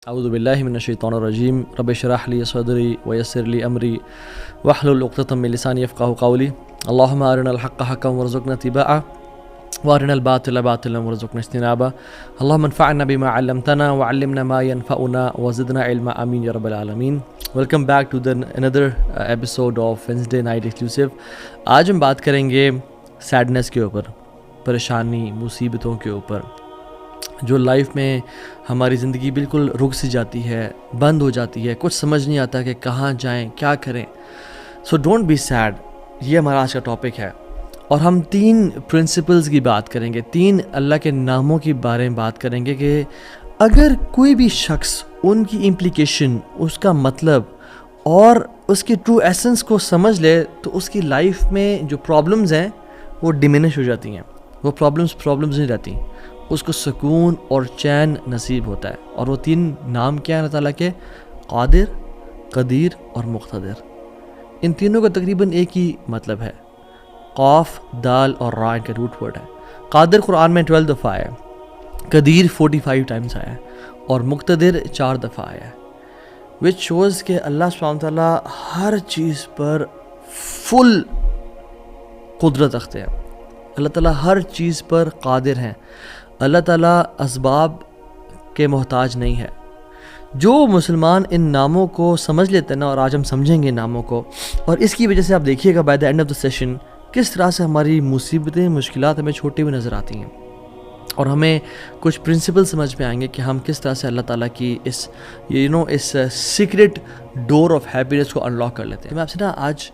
اعوذ باللہ من الشیطان الرجیم رب اشرح لی صدری ویسر لی امری واحلل عقدۃ من لسانی یفقہوا قولی اللہم ارنا الحق حقا وارزقنا اتباعہ وارنا الباطل باطلا وارزقنا اجتنابہ اللہم انفعنا بما علمتنا وعلمنا ما ينفعنا وزدنا علما آمین یا رب العالمین. Welcome back to another episode of Wednesday Night Exclusive. آج ہم بات کریں گے سیڈنس کے اوپر، پریشانی، مصیبتوں کے اوپر، جو لائف میں ہماری زندگی بالکل رک سی جاتی ہے، بند ہو جاتی ہے، کچھ سمجھ نہیں آتا کہ کہاں جائیں، کیا کریں. سو ڈونٹ بی سیڈ، یہ ہمارا آج کا ٹاپک ہے. اور ہم 3 پرنسپلز کی بات کریں گے، 3 اللہ کے ناموں کے بارے میں بات کریں گے کہ اگر کوئی بھی شخص ان کی امپلیکیشن، اس کا مطلب اور اس کی ٹرو ایسنس کو سمجھ لے تو اس کی لائف میں جو پرابلمز ہیں وہ ڈیمینش ہو جاتی ہیں، وہ پرابلمز نہیں رہتی، اس کو سکون اور چین نصیب ہوتا ہے. اور وہ 3 نام کیا ہیں اللہ تعالیٰ کے؟ قادر، قدیر اور مقتدر. ان تینوں کا تقریباً ایک ہی مطلب ہے. قاف، دال اور را ان کا روٹ ورڈ ہے. قادر قرآن میں 12 دفعہ آیا ہے، قدیر 45 ٹائمز آیا ہے اور مقتدر 4 دفعہ آیا ہے. وچ شوز کہ اللہ سبحانہ تعالیٰ ہر چیز پر فل قدرت رکھتے ہیں. اللہ تعالیٰ ہر چیز پر قادر ہیں. اللہ تعالیٰ اسباب کے محتاج نہیں ہے. جو مسلمان ان ناموں کو سمجھ لیتے ہیں نا، اور آج ہم سمجھیں گے ناموں کو، اور اس کی وجہ سے آپ دیکھیے گا by the end of the session کس طرح سے ہماری مصیبتیں، مشکلات ہمیں چھوٹی ہوئی نظر آتی ہیں، اور ہمیں کچھ پرنسپل سمجھ میں آئیں گے کہ ہم کس طرح سے اللہ تعالیٰ کی اس سیکرٹ ڈور آف ہیپینس کو انلاک کر لیتے ہیں. میں آپ سے نا آج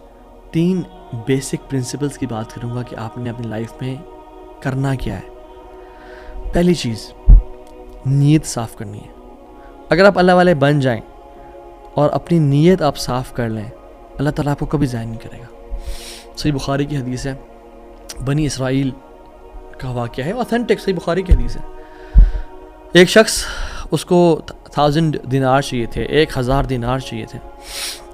3 بیسک پرنسپلز کی بات کروں گا کہ آپ نے اپنی لائف میں کرنا کیا ہے. پہلی چیز، نیت صاف کرنی ہے. اگر آپ اللہ والے بن جائیں اور اپنی نیت آپ صاف کر لیں، اللہ تعالیٰ آپ کو کبھی ضائع نہیں کرے گا. صحیح بخاری کی حدیث ہے، بنی اسرائیل کا واقعہ ہے، اوتھینٹک صحیح بخاری کی حدیث ہے. ایک شخص، اس کو 1000 دینار چاہیے تھے، 1000 دینار چاہیے تھے.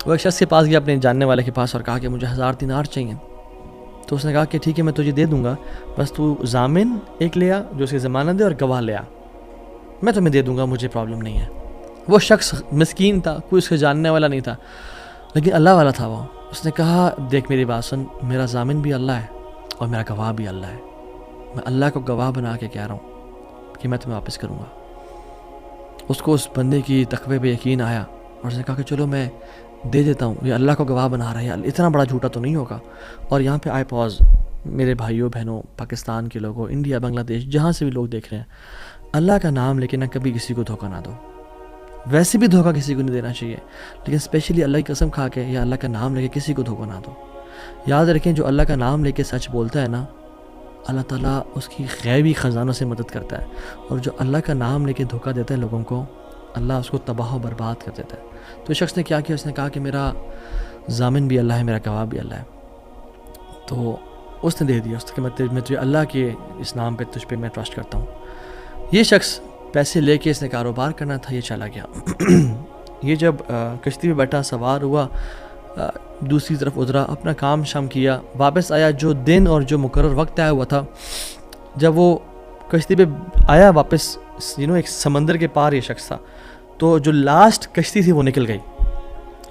وہ ایک شخص کے پاس گیا، اپنے جاننے والے کے پاس، اور کہا کہ مجھے 1000 دینار چاہیے. تو اس نے کہا کہ ٹھیک ہے، میں تجھے دے دوں گا، بس تو ضامن ایک لے آ جو اس کی ضمانت دے، اور گواہ لے آ، میں تمہیں دے دوں گا، مجھے پرابلم نہیں ہے. وہ شخص مسکین تھا، کوئی اس کے جاننے والا نہیں تھا، لیکن اللہ والا تھا وہ. اس نے کہا دیکھ میری بات سن، میرا ضامن بھی اللہ ہے اور میرا گواہ بھی اللہ ہے. میں اللہ کو گواہ بنا کے کہہ رہا ہوں کہ میں تمہیں واپس کروں گا. اس کو اس بندے کی تقوی پہ یقین آیا اور اس نے کہا کہ چلو میں دے دیتا ہوں، یہ اللہ کو گواہ بنا رہا ہے، اتنا بڑا جھوٹا تو نہیں ہوگا. اور یہاں پہ آئے پاز، میرے بھائیوں بہنوں، پاکستان کے لوگوں، انڈیا، بنگلہ دیش، جہاں سے بھی لوگ دیکھ رہے ہیں، اللہ کا نام لے کے نہ کبھی کسی کو دھوکہ نہ دو. ویسے بھی دھوکہ کسی کو نہیں دینا چاہیے، لیکن اسپیشلی اللہ کی قسم کھا کے یا اللہ کا نام لے کے کسی کو دھوکہ نہ دو. یاد رکھیں، جو اللہ کا نام لے کے سچ بولتا ہے نا، اللہ تعالیٰ اس کی غیبی خزانوں سے مدد کرتا ہے. اور جو اللہ کا نام لے کے دھوکہ دیتا ہے لوگوں کو، اللہ اس کو تباہ و برباد کر دیتا ہے. تو اس شخص نے کیا کیا؟ اس نے کہا کہ میرا ضامن بھی اللہ ہے، میرا گواہ بھی اللہ ہے. تو اس نے دے دیا، اس نے کہ میں تجھے اللہ کے اس نام پہ، تجھ پہ میں ٹرسٹ کرتا ہوں. یہ شخص پیسے لے کے، اس نے کاروبار کرنا تھا، یہ چلا گیا. یہ جب کشتی پہ بیٹھا، سوار ہوا، دوسری طرف اترا، اپنا کام شام کیا، واپس آیا. جو دن اور جو مقرر وقت طے ہوا تھا، جب وہ کشتی پہ آیا واپس، ایک سمندر کے پار یہ شخص تھا، تو جو لاسٹ کشتی تھی وہ نکل گئی.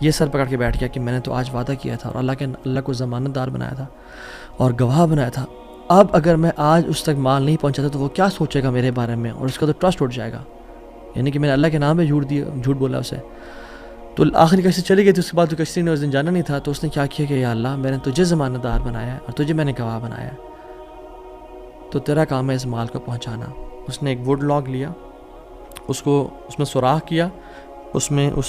یہ سر پکڑ کے بیٹھ گیا کہ میں نے تو آج وعدہ کیا تھا اور اللہ کو ضمانت دار بنایا تھا اور گواہ بنایا تھا. اب اگر میں آج اس تک مال نہیں پہنچاتا تو وہ کیا سوچے گا میرے بارے میں، اور اس کا تو ٹرسٹ اٹھ جائے گا، یعنی کہ میں نے اللہ کے نام پہ جھوٹ بولا اسے. تو آخری کشتی چلی گئی تھی. اس کے بعد تو کشتی نے اس دن جانا نہیں تھا، تو اس نے کیا کیا کہ یا اللہ، میں نے تجھے ضمانت دار بنایا ہے اور تجھے میں نے گواہ بنایا ہے، تو تیرا کام ہے اس مال کو پہنچانا. اس نے ایک ووڈ لاگ لیا، اس میں سوراخ کیا، اس میں اس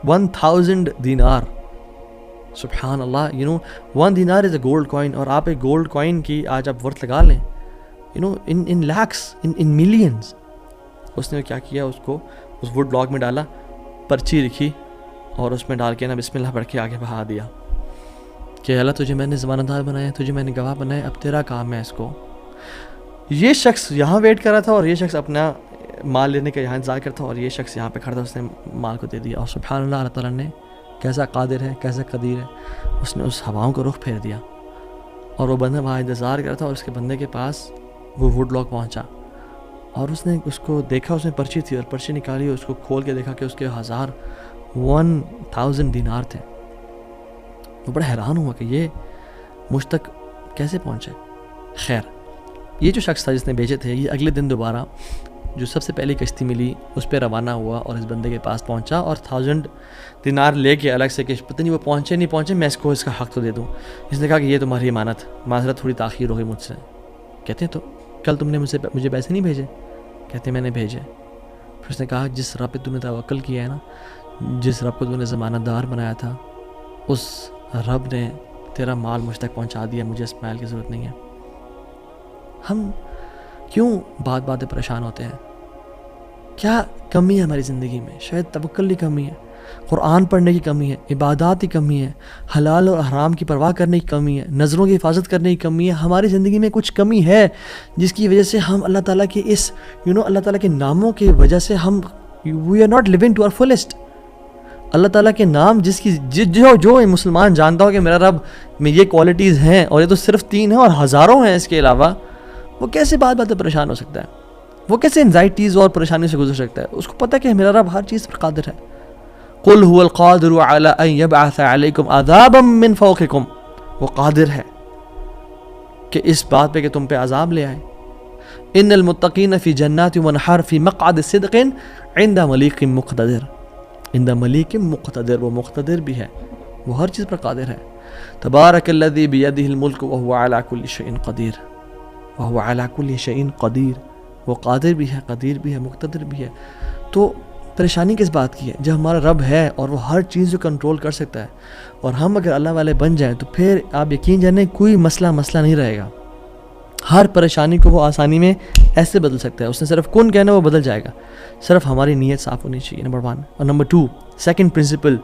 1000 دینار، سبحان اللہ، 1 دینار از اے گولڈ کوائن. اور آپ ایک گولڈ کوائن کی آج آپ ورتھ لگا لیں، ان لیکس، ان ملینز. اس نے کیا کیا؟ اس کو اس ووڈ لاگ میں ڈالا، پرچی لکھی اور اس میں ڈال کے نا بسم اللہ پڑھ کے آگے بہا دیا کہ اللہ تجھے میں نے ضمانت دار بنایا، تجھے میں نے گواہ بنایا، اب تیرا کام ہے اس کو. یہ شخص یہاں ویٹ کر رہا تھا اور یہ شخص اپنا مال لینے کا یہاں انتظار کرتا، اور یہ شخص یہاں پہ کھڑا تھا، اس نے مال کو دے دیا. اور سبحان اللہ، اللہ تعالیٰ نے کیسا قادر ہے، کیسا قدیر ہے، اس نے اس ہواؤں کو رخ پھیر دیا اور وہ بندہ وہاں انتظار کرتا تھا، اور اس کے بندے کے پاس وہ ووڈ لاگ پہنچا اور اس نے اس کو دیکھا، اس میں پرچی تھی اور پرچی نکالی، اس کو کھول کے دیکھا کہ اس کے 1000 دینار تھے. وہ بڑا حیران ہوا کہ یہ مجھ تک کیسے پہنچے. خیر یہ جو شخص تھا جس نے بھیجے تھے، یہ اگلے دن دوبارہ جو سب سے پہلی کشتی ملی اس پہ روانہ ہوا اور اس بندے کے پاس پہنچا اور 1000 دینار لے کے الگ سے کہ پتہ نہیں وہ پہنچے نہیں پہنچے، میں اس کو اس کا حق تو دے دوں. اس نے کہا کہ یہ تمہاری امانت، معذرت تھوڑی تاخیر ہو گئی مجھ سے. کہتے ہیں تو کل تم نے مجھے پیسے نہیں بھیجے؟ کہتے ہیں میں نے بھیجے. پھر اس نے کہا جس رب پہ تم نے توکل کیا ہے نا، جس رب کو تم نے ضمانت دار بنایا تھا، اس رب نے تیرا مال مجھ تک پہنچا دیا، مجھے اس مال کی ضرورت نہیں ہے. ہم کیوں بات پہ پریشان ہوتے ہیں؟ کیا کمی ہے ہماری زندگی میں؟ شاید توکل کی کمی ہے، قرآن پڑھنے کی کمی ہے، عبادات کی کمی ہے، حلال اور حرام کی پرواہ کرنے کی کمی ہے، نظروں کی حفاظت کرنے کی کمی ہے. ہماری زندگی میں کچھ کمی ہے جس کی وجہ سے ہم اللہ تعالیٰ کے اس اللہ تعالیٰ کے ناموں کی وجہ سے ہم we are not living to our fullest. اللہ تعالیٰ کے نام جس کی جو مسلمان جانتا ہو کہ میرا رب میں یہ کوالٹیز ہیں اور یہ تو صرف 3 ہیں اور ہزاروں ہیں اس کے علاوہ، وہ کیسے بات پریشان ہو سکتا ہے؟ وہ کیسے انزائٹیز اور پریشانی سے گزر سکتا ہے؟ اس کو پتہ کہ میرا رب ہر چیز پر قادر ہے. قل هو القادر على ان يبعث عليكم عذابا من فوقكم، وہ قادر ہے کہ اس بات پہ کہ تم پہ عذاب لے آئے. ان المتقین فی جنات ونہر فی مقعد صدق عند ملیک مقتدر. عند ملیک مقتدر، وہ مقتدر بھی ہے، وہ ہر چیز پر قادر ہے. تبارک الذی بیدہ الملک وهو على كل شیء قدیر. وهو على كل شیء قدیر، وہ قادر بھی ہے، قدیر بھی ہے، مقتدر بھی ہے. تو پریشانی کس بات کی ہے؟ جب ہمارا رب ہے اور وہ ہر چیز کو کنٹرول کر سکتا ہے، اور ہم اگر اللہ والے بن جائیں تو پھر آپ یقین جانیں کوئی مسئلہ نہیں رہے گا. ہر پریشانی کو وہ آسانی میں ایسے بدل سکتا ہے. اس نے صرف کن کہنا، وہ بدل جائے گا. صرف ہماری نیت صاف ہونی چاہیے، نمبر 1. اور number 2، second principle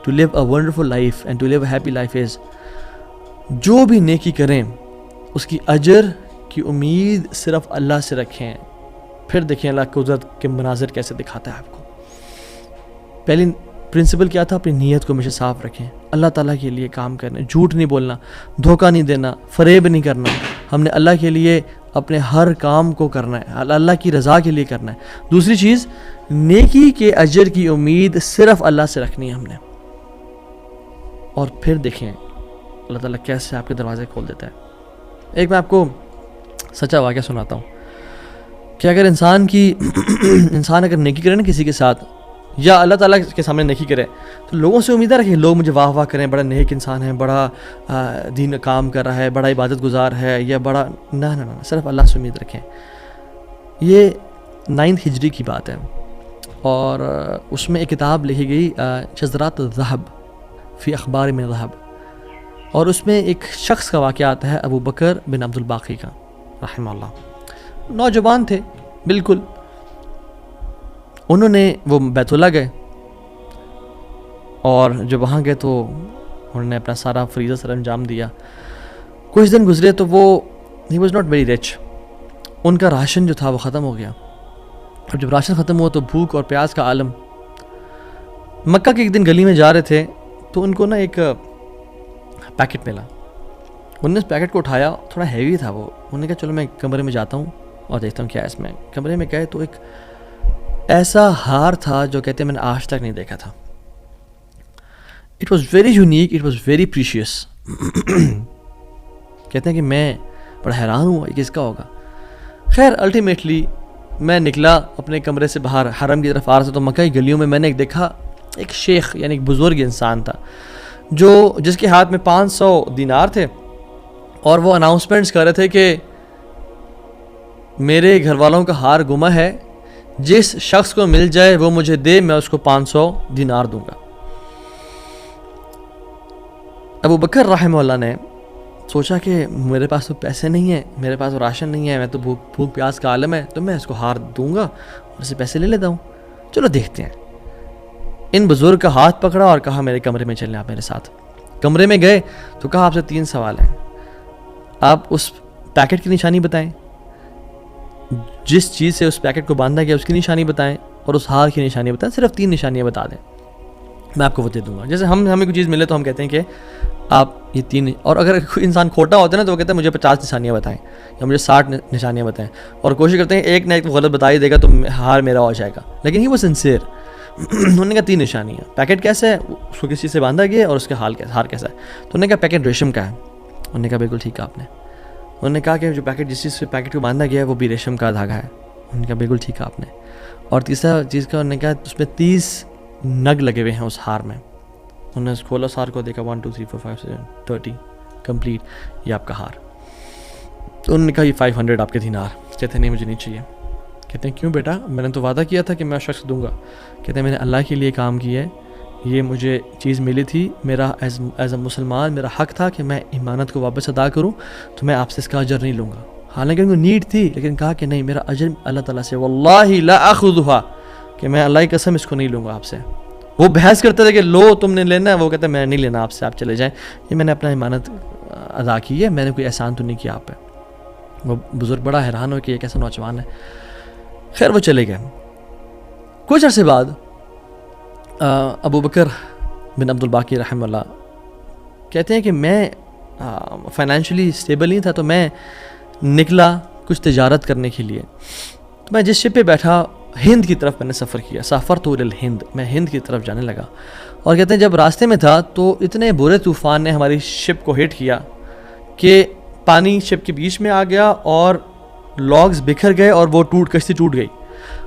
to live a wonderful life and to live a happy life is, جو بھی نیکی کریں اس کی اجر کی امید صرف اللہ سے رکھیں. پھر دیکھیں اللہ قدرت کے مناظر کیسے دکھاتا ہے آپ کو. پہلی پرنسپل کیا تھا؟ اپنی نیت کو ہمیشہ صاف رکھیں، اللہ تعالیٰ کے لیے کام کرنا، جھوٹ نہیں بولنا، دھوکہ نہیں دینا، فریب نہیں کرنا. ہم نے اللہ کے لیے اپنے ہر کام کو کرنا ہے، اللہ کی رضا کے لیے کرنا ہے. دوسری چیز، نیکی کے اجر کی امید صرف اللہ سے رکھنی ہے ہم نے. اور پھر دیکھیں اللہ تعالیٰ کیسے آپ کے دروازے کھول دیتا ہے. ایک میں آپ کو سچا واقعہ سناتا ہوں کہ اگر انسان اگر نیکی کرے نا کسی کے ساتھ، یا اللہ تعالیٰ کے سامنے نیکی کرے، تو لوگوں سے امید نہ رکھیں لوگ مجھے واہ واہ کریں، بڑا نیک انسان ہے، بڑا دین کا کام کر رہا ہے، بڑا عبادت گزار ہے، یا بڑا نہ، صرف اللہ سے امید رکھیں. یہ 9 ہجری کی بات ہے، اور اس میں ایک کتاب لکھی گئی شذرات الذہب فی اخبار من ذہب، اور اس میں ایک شخص کا واقعہ آتا ہے، ابو بکر بن عبد الباقی کا رحمہ اللہ. نوجوان تھے بالکل. انہوں نے وہ بیت اللہ گئے، اور جب وہاں گئے تو انہوں نے اپنا سارا فریضہ سر انجام دیا. کچھ دن گزرے تو وہ ہی واز ناٹ ویری رچ. ان کا راشن جو تھا وہ ختم ہو گیا، اور جب راشن ختم ہوا تو بھوک اور پیاس کا عالم. مکہ کے ایک دن گلی میں جا رہے تھے تو ان کو نا ایک پیکٹ ملا. انہوں نے اس پیکٹ کو اٹھایا، تھوڑا ہیوی تھا وہ. انہوں نے کہا چلو میں کمرے میں جاتا ہوں اور دیکھتا ہوں کیا ہے اس میں. کمرے میں گئے تو ایک ایسا ہار تھا جو کہتے ہیں میں نے آج تک نہیں دیکھا تھا. It was very unique, it was very precious. کہتے ہیں کہ میں بڑا حیران ہوا یہ کس کا ہوگا. خیر الٹیمیٹلی میں نکلا اپنے کمرے سے باہر حرم کی طرف آ رہا تھا، تو مکہ کی گلیوں میں نے ایک دیکھا، ایک شیخ یعنی ایک بزرگ انسان تھا جس کے ہاتھ میں 500 دینار تھے، اور وہ اناؤنسمنٹس کر رہے تھے کہ میرے گھر والوں کا ہار گما ہے، جس شخص کو مل جائے وہ مجھے دے، میں اس کو 500 دینار دوں گا. ابو بکر رحمہ اللہ نے سوچا کہ میرے پاس تو پیسے نہیں ہیں، میرے پاس تو راشن نہیں ہے، میں تو بھوک پیاس کا عالم ہے، تو میں اس کو ہار دوں گا اور اسے پیسے لے لیتا ہوں. چلو دیکھتے ہیں. ان بزرگ کا ہاتھ پکڑا اور کہا میرے کمرے میں چلیں آپ میرے ساتھ. کمرے میں گئے تو کہا آپ سے 3 سوال ہیں. آپ اس پیکٹ کی نشانی بتائیں، جس چیز سے اس پیکٹ کو باندھا گیا اس کی نشانی بتائیں، اور اس ہار کی نشانی بتائیں. صرف 3 نشانیاں بتا دیں. میں آپ کو وہ دے دوں گا. جیسے ہمیں کوئی چیز ملے تو ہم کہتے ہیں کہ آپ یہ 3, اور اگر کوئی انسان کھوٹا ہوتا ہے نا تو وہ کہتا ہے مجھے 50 نشانیاں بتائیں یا مجھے 60 نشانیاں بتائیں, اور کوشش کرتے ہیں ایک نہ ایک غلط بتا ہی دے گا تو ہار میرا ہو جائے گا. لیکن ہی وہ سنسیئر. انہوں نے کہا 3 نشانیاں. پیکٹ کیسا ہے, اس کو کس چیز سے باندھا گیا اور اس کا ہار کیسا ہے. تو انہوں نے کہا پیکٹ ریشم کا ہے. انہوں نے کہا بالکل ٹھیک ہے آپ نے. انہوں نے کہا کہ جو پیکٹ جس چیز سے پیکٹ کو باندھا گیا ہے وہ بھی ریشم کا دھاگا ہے. انہوں نے کہا بالکل ٹھیک ہے آپ نے. اور تیسرا چیز کا انہوں نے کہا اس میں 30 نگ لگے ہوئے ہیں اس ہار میں. انہوں نے کھولا اس ہار کو, دیکھا 1 2 3 4 5 6 30 کمپلیٹ, یہ آپ کا ہار. تو انہوں نے کہا یہ 500 آپ کے دینار. کہتے ہیں نہیں مجھے نہیں چاہیے. کہتے ہیں کیوں بیٹا, میں نے تو وعدہ کیا تھا کہ میں شخص دوں گا. کہتے ہیں میں نے اللہ کے لیے کام کیا ہے, یہ مجھے چیز ملی تھی, میرا ایز اے مسلمان میرا حق تھا کہ میں امانت کو واپس ادا کروں, تو میں آپ سے اس کا اجر نہیں لوں گا. حالانکہ ان کو نیڈ تھی, لیکن کہا کہ نہیں میرا اجر اللہ تعالیٰ سے, واللہ لا اخذھا, کہ میں اللہ کی قسم اس کو نہیں لوں گا آپ سے. وہ بحث کرتے تھے کہ لو تم نے لینا ہے, وہ کہتے ہیں میں نہیں لینا آپ سے, آپ چلے جائیں, یہ میں نے اپنا امانت ادا کی ہے, میں نے کوئی احسان تو نہیں کیا آپ پہ. وہ بزرگ بڑا حیران ہو کہ یہ کیسا نوجوان ہے. خیر وہ چلے گئے. کچھ عرصے بعد ابو بکر بن عبد الباقی رحمہ اللہ کہتے ہیں کہ میں فائنینشلی اسٹیبل نہیں تھا, تو میں نکلا کچھ تجارت کرنے کے لیے. تو میں جس شپ پہ بیٹھا, ہند کی طرف میں نے سفر کیا. سافرت الی الہند, میں ہند کی طرف جانے لگا. اور کہتے ہیں جب راستے میں تھا تو اتنے برے طوفان نے ہماری شپ کو ہٹ کیا کہ پانی شپ کے بیچ میں آ گیا اور لاگز بکھر گئے اور وہ کشتی ٹوٹ گئی.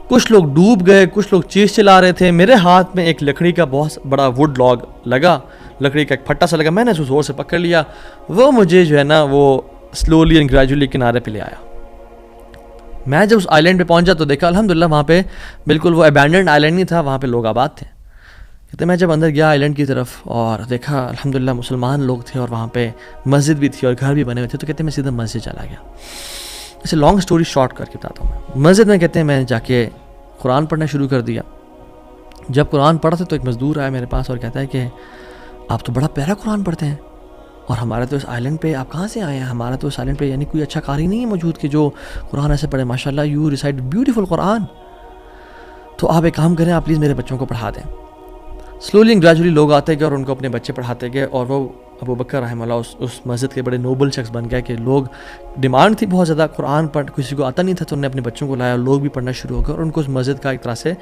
کچھ لوگ ڈوب گئے, کچھ لوگ چیز چلا رہے تھے. میرے ہاتھ میں ایک لکڑی کا بہت بڑا ووڈ لاگ لگا, لکڑی کا ایک پھٹا سا لگا. میں نے اس کو زور سے پکڑ لیا. وہ مجھے جو ہے نا وہ سلولی اینڈ گریجولی کنارے پہ لے آیا. میں جب اس آئی لینڈ پہ پہنچا تو دیکھا الحمدللہ وہاں پہ بالکل وہ ابینڈنڈ آئی لینڈ نہیں تھا, وہاں پہ لوگ آباد تھے. کہتے میں جب اندر گیا آئی لینڈ کی طرف اور دیکھا الحمدللہ مسلمان لوگ تھے اور وہاں پہ مسجد بھی تھی اور گھر بھی بنے ہوئے تھے. تو کہتے ہیں میں سیدھا مسجد چلا گیا. اسے لانگ سٹوری شارٹ کر کے بتاتا ہوں میں. مسجد میں کہتے ہیں میں جا کے قرآن پڑھنا شروع کر دیا. جب قرآن پڑھا تھا تو ایک مزدور آیا میرے پاس اور کہتا ہے کہ آپ تو بڑا پیارا قرآن پڑھتے ہیں, اور ہمارے تو اس آئی لینڈ پہ آپ کہاں سے آئے ہیں؟ ہمارا تو اس آئی لینڈ پہ یعنی کوئی اچھا قاری نہیں ہے موجود کہ جو قرآن ایسے پڑھے. ماشاء اللہ یو ریسائٹ بیوٹیفل قرآن. تو آپ ایک کام کریں, آپ پلیز میرے بچوں کو پڑھا دیں. سلولی اینڈ گریجولی لوگ آتے گئے اور ان کو اپنے بچے پڑھاتے گئے, اور وہ ابو بکر رحمہ اللہ اس مسجد کے بڑے نوبل شخص بن گئے کہ لوگ ڈیمانڈ تھی بہت زیادہ قرآن پڑھ, کسی کو آتا نہیں تھا تو انہوں نے اپنے بچوں کو لایا, لوگ بھی پڑھنا شروع ہو گئے اور ان کو اس مسجد کا ایک طرح سے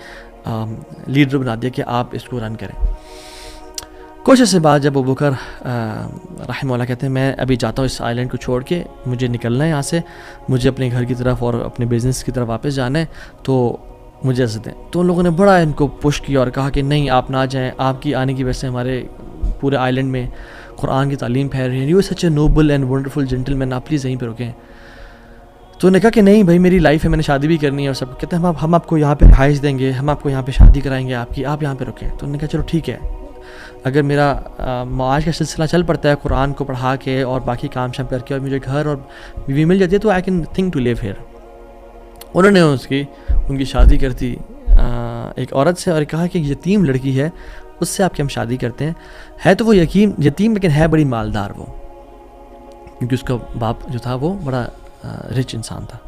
لیڈر بنا دیا کہ آپ اس کو رن کریں. کچھ عرصے بعد جب ابو بکر رحمہ اللہ کہتے ہیں میں ابھی جاتا ہوں اس آئی لینڈ کو چھوڑ کے, مجھے نکلنا ہے یہاں سے, مجھے اپنے گھر کی طرف اور اپنے بزنس کی طرف واپس جانا ہے, تو مجھے اجازت دیں. تو ان لوگوں نے بڑا ان کو پش کیا اور کہا کہ نہیں آپ نہ جائیں, آپ کی آنے کی وجہ سے ہمارے پورے آئی لینڈ میں قرآن کی تعلیم پھیل رہی ہے, you such a noble and wonderful gentleman, آپ پلیز یہیں پہ رکیں. تو انہوں نے کہا کہ نہیں بھائی میری لائف ہے, میں نے شادی بھی کرنی ہے اور سب. کہتے ہیں ہم آپ کو یہاں پہ رہائش دیں گے, ہم آپ کو یہاں پہ شادی کرائیں گے آپ کی, آپ یہاں پہ رکیں. تو انہوں نے کہا چلو ٹھیک ہے, اگر میرا معاش کا سلسلہ چل پڑتا ہے قرآن کو پڑھا کے اور باقی کام شام کر کے اور مجھے گھر اور بیوی مل جاتی ہے تو I can think to live here. انہوں نے ان کی شادی کر دی ایک عورت سے اور کہا کہ یتیم لڑکی ہے اس سے آپ کی ہم شادی کرتے ہیں. ہے تو وہ یتیم لیکن ہے بڑی مالدار وہ, کیونکہ اس کا باپ جو تھا وہ بڑا رچ انسان تھا.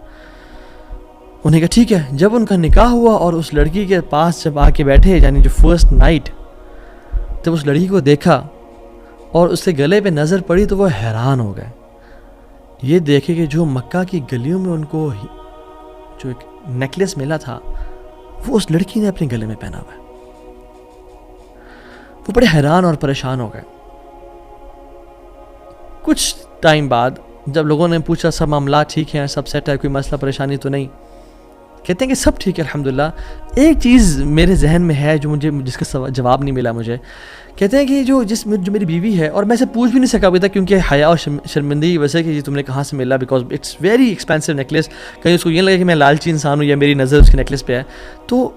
انہوں نے کہا ٹھیک ہے. جب ان کا نکاح ہوا اور اس لڑکی کے پاس جب آ کے بیٹھے, یعنی جو فرسٹ نائٹ, جب اس لڑکی کو دیکھا اور اس کے گلے پہ نظر پڑی تو وہ حیران ہو گئے. یہ دیکھے کہ جو مکہ کی گلیوں میں ان کو جو ایک نیکلیس ملا تھا وہ اس لڑکی نے اپنے گلے میں پہنا ہوا ہے. وہ بڑے حیران اور پریشان ہو گئے. کچھ ٹائم بعد جب لوگوں نے پوچھا سب معاملات ٹھیک ہیں, سب سیٹ ہے, کوئی مسئلہ پریشانی تو نہیں, کہتے ہیں کہ سب ٹھیک ہے الحمدللہ. ایک چیز میرے ذہن میں ہے جو جس کا جواب نہیں ملا مجھے. کہتے ہیں کہ جو میری بیوی ہے, اور میں اسے پوچھ بھی نہیں سکا ابھی تک کیونکہ حیا اور شرمندگی کی وجہ سے کہ یہ تم نے کہاں سے ملا, because it's very expensive necklace. کہیں اس کو یہ لگے کہ میں لالچی انسان ہوں یا میری نظر اس کے نیکلیس پہ ہے. تو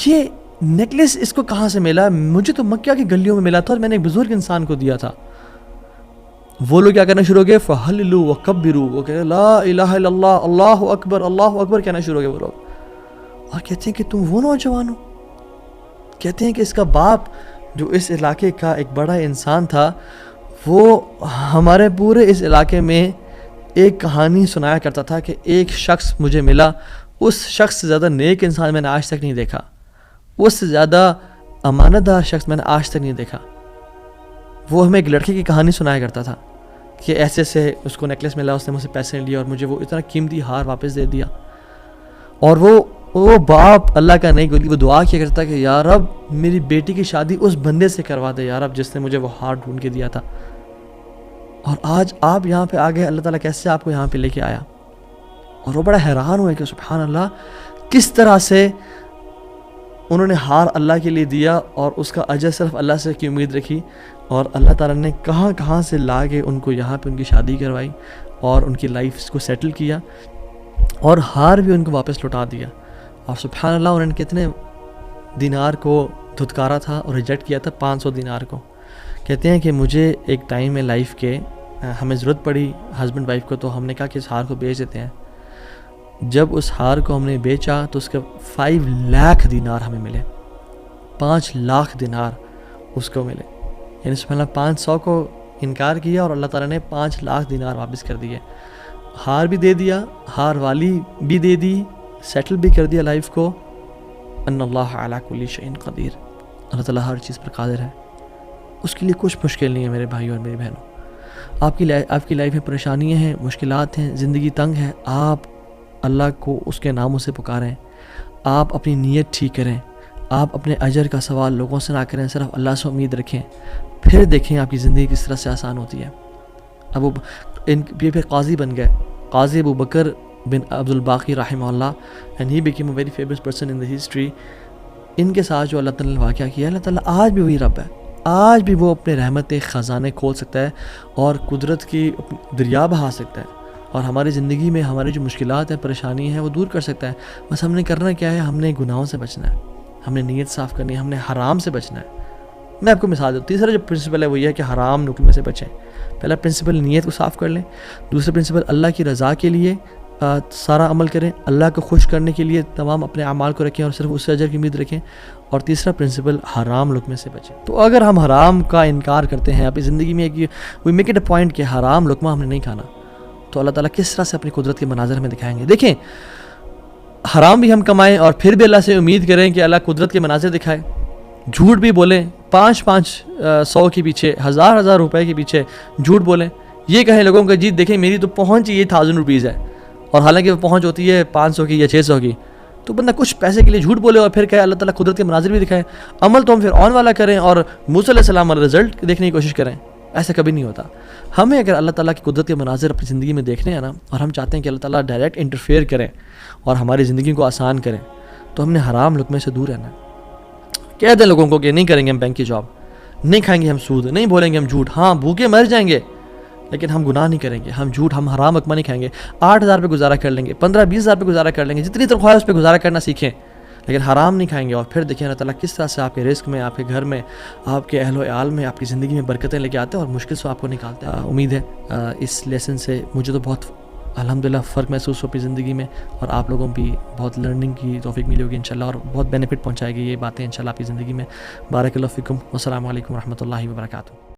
یہ نیکلیس اس کو کہاں سے ملا؟ مجھے تو مکہ کی گلیوں میں ملا تھا اور میں نے ایک بزرگ انسان کو دیا تھا. وہ لوگ کیا کرنا شروع ہو گئے, فہللوا وکبروا, وہ کہتے ہیں لا الہ الا اللہ, اللہ اکبر کہنا شروع ہو گئے وہ لوگ. اور کہتے ہیں کہ تم وہ نوجوان ہو. کہتے ہیں کہ اس کا باپ جو اس علاقے کا ایک بڑا انسان تھا, وہ ہمارے پورے اس علاقے میں ایک کہانی سنایا کرتا تھا کہ ایک شخص مجھے ملا, اس شخص سے زیادہ نیک انسان میں نے آج تک نہیں دیکھا, اس سے زیادہ امانت دار شخص میں نے آج تک نہیں دیکھا. وہ ہمیں ایک لڑکے کی کہانی سنایا کرتا تھا کہ ایسے سے اس کو نیکلس ملا, اس نے مجھ سے پیسے لیے اور مجھے وہ اتنا قیمتی ہار واپس دے دیا. اور وہ باپ اللہ کا نہیں گولی, وہ دعا کیا کرتا کہ یا رب میری بیٹی کی شادی اس بندے سے کروا دے یا رب جس نے مجھے وہ ہار ڈھونڈ کے دیا تھا. اور آج آپ یہاں پہ آ گئے, اللہ تعالیٰ کیسے آپ کو یہاں پہ لے کے آیا. اور وہ بڑا حیران ہوئے کہ سبحان اللہ, کس طرح سے انہوں نے ہار اللہ کے لیے دیا اور اس کا اجر صرف اللہ سے کی امید رکھی, اور اللہ تعالیٰ نے کہاں کہاں سے لا کے ان کو یہاں پہ ان کی شادی کروائی اور ان کی لائف کو سیٹل کیا, اور ہار بھی ان کو واپس لوٹا دیا. اور سبحان اللہ, انہوں نے کتنے دینار کو دھتکارا تھا اور ریجیکٹ کیا تھا, 500 دینار کو. کہتے ہیں کہ مجھے ایک ٹائم میں لائف کے ہمیں ضرورت پڑی ہسبینڈ وائف کو, تو ہم نے کہا کہ اس ہار کو بیچ دیتے ہیں. جب اس ہار کو ہم نے بیچا تو اس کے 5 لاکھ دینار ہمیں ملے, 5 لاکھ دینار اس کو ملے. یعنی سبحان اللہ 500 کو انکار کیا اور اللہ تعالیٰ نے 5 لاکھ دینار واپس کر دیے. ہار بھی دے دیا, ہار والی بھی دے دی, سیٹل بھی کر دیا لائف کو. ان اللہ علی کل شیء قدیر, اللہ تعالیٰ ہر چیز پر قادر ہے, اس کے لیے کچھ مشکل نہیں ہے میرے بھائیوں اور میری بہنوں. آپ کی لائف میں پریشانیاں ہیں, مشکلات ہیں, زندگی تنگ ہے, آپ اللہ کو اس کے ناموں سے پکاریں, آپ اپنی نیت ٹھیک کریں, آپ اپنے اجر کا سوال لوگوں سے نہ کریں, صرف اللہ سے امید رکھیں, پھر دیکھیں آپ کی زندگی کس طرح سے آسان ہوتی ہے. یہ پھر قاضی بن گئے, قاضی ابو بکر بن عبد الباقی رحمہ اللہ, and he became a very famous person in the history. ان کے ساتھ جو اللہ تعالیٰ نے واقعہ کیا, اللہ تعالیٰ آج بھی وہی رب ہے, آج بھی وہ اپنے رحمت خزانے کھول سکتا ہے اور قدرت کی دریا بہا سکتا ہے, اور ہماری زندگی میں ہماری جو مشکلات ہیں, پریشانی ہیں, وہ دور کر سکتا ہے. بس ہم نے کرنا کیا ہے, ہم نے گناہوں سے بچنا ہے, ہم نے نیت صاف کرنی ہے, ہم نے حرام سے بچنا ہے. میں آپ کو مثال دوں, تیسرا جو پرنسپل ہے وہ یہ ہے کہ حرام نکلنے سے بچیں. پہلا پرنسپل نیت کو صاف کر لیں, دوسرا پرنسپل اللہ کی رضا کے لیے سارا عمل کریں, اللہ کو خوش کرنے کے لیے تمام اپنے اعمال کو رکھیں اور صرف اس سے اجر کی امید رکھیں, اور تیسرا پرنسپل حرام لقمے سے بچیں. تو اگر ہم حرام کا انکار کرتے ہیں اپنی زندگی میں, we make it a point کہ حرام لقمہ ہم نے نہیں کھانا, تو اللہ تعالیٰ کس طرح سے اپنی قدرت کے مناظر ہمیں دکھائیں گے. دیکھیں, حرام بھی ہم کمائیں اور پھر بھی اللہ سے امید کریں کہ اللہ قدرت کے مناظر دکھائے, جھوٹ بھی بولیں, 500 کے پیچھے, 1000 روپے کے پیچھے جھوٹ بولیں, یہ کہیں لوگوں کو جی دیکھیں میری تو پہنچ یہ 1000 روپیز ہے, اور حالانکہ وہ پہنچ ہوتی ہے 500 کی یا 600 کی. تو بندہ کچھ پیسے کے لیے جھوٹ بولے اور پھر کہے اللہ تعالیٰ قدرت کے مناظر بھی دکھائے. عمل تو ہم پھر آن والا کریں اور موسیٰ علیہ السلام والا رزلٹ دیکھنے کی کوشش کریں. ایسا کبھی نہیں ہوتا. ہمیں اگر اللہ تعالیٰ کی قدرت کے مناظر اپنی زندگی میں دیکھنے ہیں نا, اور ہم چاہتے ہیں کہ اللہ تعالیٰ ڈائریکٹ انٹرفیئر کریں اور ہماری زندگی کو آسان کریں, تو ہم نے حرام لقمے سے دور رہنا ہے. کہہ دیں لوگوں کو کہ نہیں کریں گے ہم بینک کی جاب, نہیں کھائیں گے ہم سود, نہیں بولیں گے ہم جھوٹ, ہاں بھوکے مر جائیں گے لیکن ہم گناہ نہیں کریں گے, ہم جھوٹ, ہم حرام لقمہ نہیں کھائیں گے. 8000 پہ گزارا کر لیں گے, 15-20 ہزار پہ گزارا کر لیں گے, جتنی تنخواہ ہے اس پہ گزارا کرنا سیکھیں, لیکن حرام نہیں کھائیں گے. اور پھر دیکھیں اللہ تعالیٰ کس طرح سے آپ کے رزق میں, آپ کے گھر میں, آپ کے اہل و عیال میں, آپ کی زندگی میں برکتیں لے کے آتے ہیں اور مشکل سے آپ کو نکالتے ہیں. امید ہے اس لیسن سے مجھے تو بہت الحمدللہ فرق محسوس ہو اپنی زندگی میں, اور آپ لوگوں بھی بہت لرننگ کی توفیق ملی ہوگی انشاءاللہ, اور بہت بینیفٹ پہنچائے گی یہ باتیں انشاءاللہ آپ کی زندگی میں. بارک اللہ فیکم, والسلام علیکم ورحمۃ اللہ وبرکاتہ.